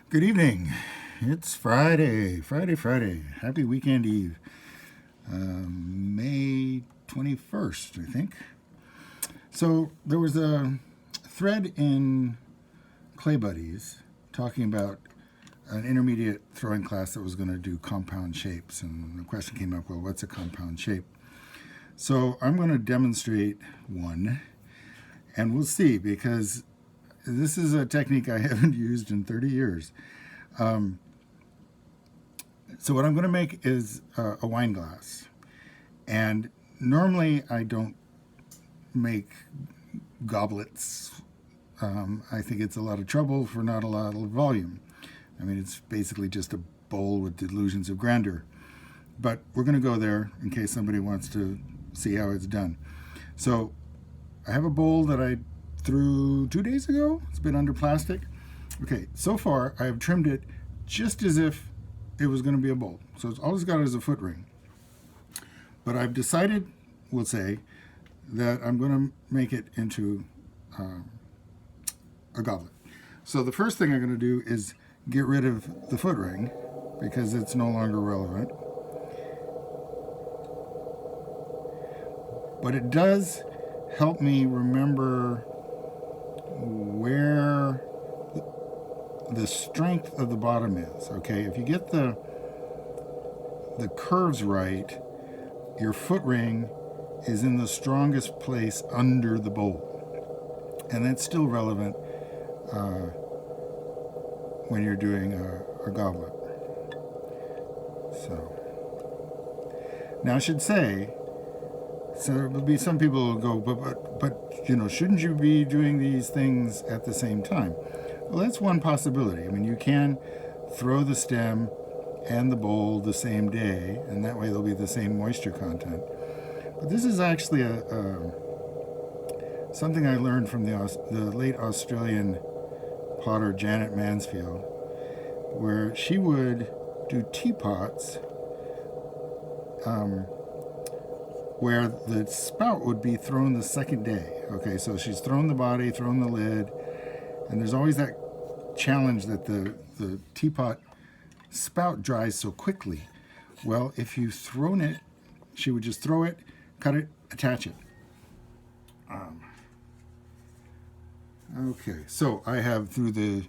Good evening. It's Friday. Friday. Happy weekend eve. May 21st, I think. So there was a thread in Clay Buddies talking about an intermediate throwing class that was going to do compound shapes. And the question came up, well, what's a compound shape? So I'm going to demonstrate one, and we'll see, because this is a technique I haven't used in 30 years. So what I'm going to make is a wine glass. And normally I don't make goblets. I think it's a lot of trouble for not a lot of volume. I mean, it's basically just a bowl with delusions of grandeur. But we're going to go there in case somebody wants to see how it's done. So I have a bowl that I threw 2 days ago. It's been under plastic. Okay, so far I have trimmed it just as if it was going to be a bowl. So all it's got is a foot ring. But I've decided, we'll say, that I'm going to make it into a goblet. So the first thing I'm going to do is get rid of the foot ring because it's no longer relevant. But it does help me remember where the strength of the bottom is. Okay, if you get the curves right, your foot ring is in the strongest place under the bowl, and that's still relevant when you're doing a goblet. So now I should say, so there will be some people who go, but shouldn't you be doing these things at the same time? Well, that's one possibility. I mean, you can throw the stem and the bowl the same day, and that way there'll be the same moisture content. But this is actually something I learned from the late Australian potter Janet Mansfield, where she would do teapots where the spout would be thrown the second day. Okay, so she's thrown the body, thrown the lid, and there's always that challenge that the teapot spout dries so quickly. Well, if you've thrown it, she would just throw it, cut it, attach it. Okay, so I have, through the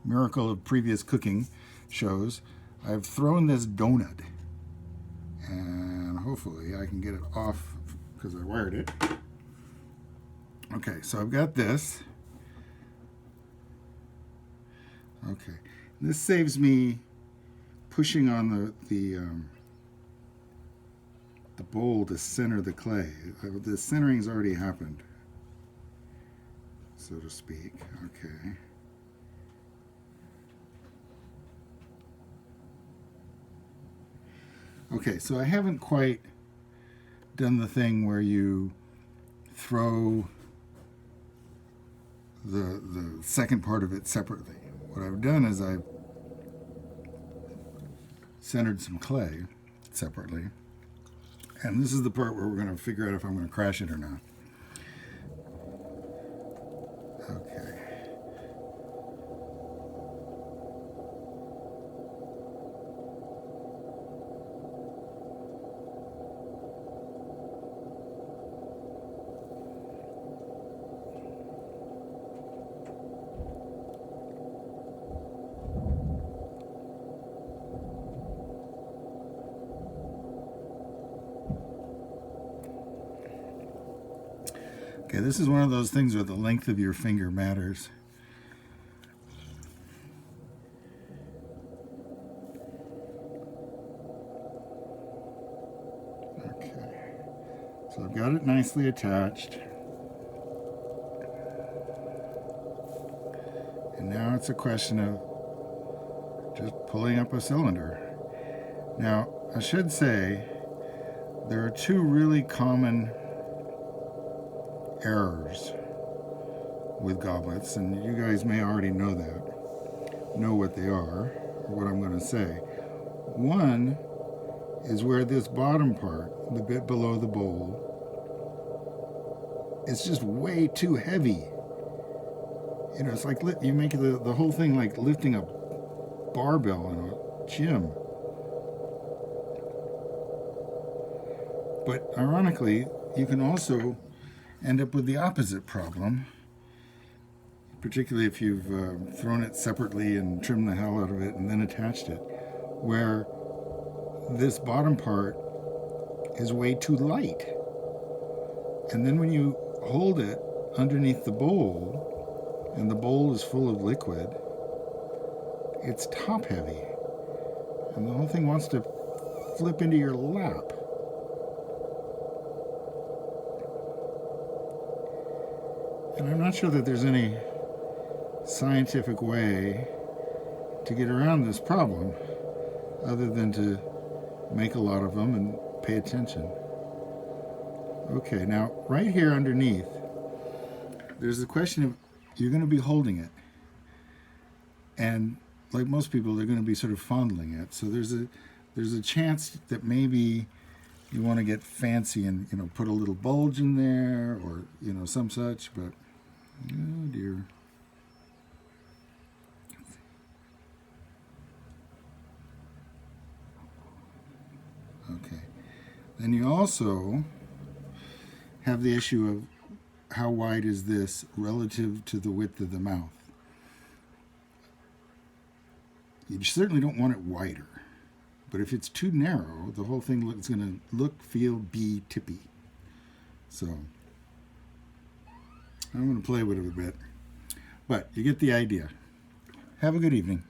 miracle of previous cooking shows, I've thrown this donut. And hopefully I can get it off because I wired it. Okay, so I've got this. Okay, this saves me pushing on the bowl to center the clay. The centering's already happened, so to speak. Okay. Okay, so I haven't quite done the thing where you throw the second part of it separately. What I've done is I've centered some clay separately, and this is the part where we're going to figure out if I'm going to crash it or not. Okay. Okay, this is one of those things where the length of your finger matters. Okay, so I've got it nicely attached. And now it's a question of just pulling up a cylinder. Now, I should say there are two really common errors with goblets, and you guys may already know what they are, or what I'm going to say. One is where this bottom part, the bit below the bowl, is just way too heavy. It's like you make the whole thing like lifting barbell in a gym. But ironically, you can also end up with the opposite problem, particularly if you've thrown it separately and trimmed the hell out of it and then attached it, where this bottom part is way too light. And then when you hold it underneath the bowl, and the bowl is full of liquid, it's top heavy. And the whole thing wants to flip into your lap. And I'm not sure that there's any scientific way to get around this problem other than to make a lot of them and pay attention. Okay, now right here underneath, there's the question of you're going to be holding it. And like most people, they're going to be sort of fondling it. So there's a chance that maybe you want to get fancy and put a little bulge in there or some such, but oh dear. Okay. Then you also have the issue of how wide is this relative to the width of the mouth. You certainly don't want it wider, but if it's too narrow, the whole thing is going to look, feel, be tippy. So I'm going to play with it a bit, but you get the idea. Have a good evening.